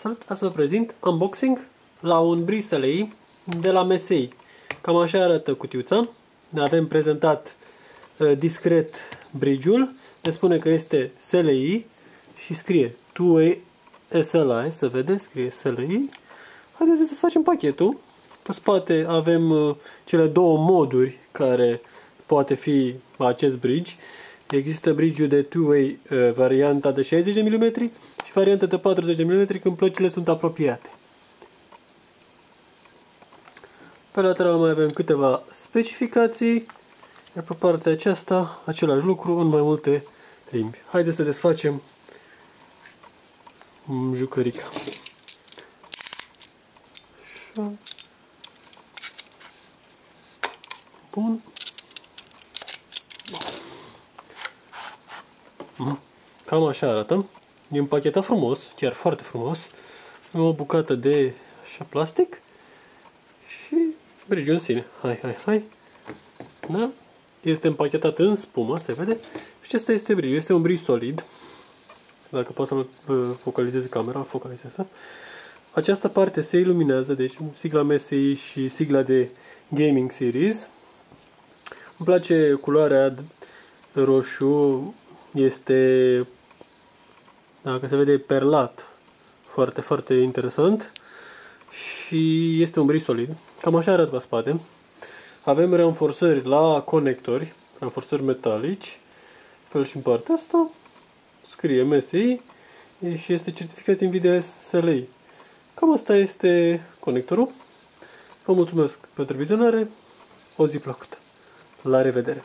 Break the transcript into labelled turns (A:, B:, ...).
A: Salut, să vă prezint unboxing la un bridge SLI de la MSI. Cam așa arată cutiuța. Avem prezentat discret bridge-ul. Ne spune că este SLI și scrie two-way SLI. Să vedeți, scrie SLI. Haideți să facem pachetul. Pe spate avem cele două moduri care poate fi acest bridge. Există bridge-ul de two-way, varianta de 60 de mm și varianta de 40 de mm când plăcile sunt apropiate. Pe lateral mai avem câteva specificații, iar pe partea aceasta același lucru în mai multe limbi. Haideți să desfacem jucărica. Așa. Bun. Cam așa arată. E împachetat frumos, chiar foarte frumos. Am o bucată de așa plastic și bridge-ul în sine. Hai. Da? Este împachetat în spumă, se vede. Și acesta este bridge. Este un bridge solid. Dacă pot să-l focalizeze camera, focalizează. Această parte se iluminează, deci sigla MSI și sigla de Gaming Series. Îmi place culoarea roșu. Este, dacă se vede, perlat. Foarte, foarte interesant. Și este un bridge solid. Cam așa arată pe spate. Avem renforțări la conectori, renforțări metalici. Fel și în partea asta. Scrie MSI și este certificat Nvidia SLI. Cam asta este conectorul. Vă mulțumesc pentru vizionare. O zi plăcută. La revedere!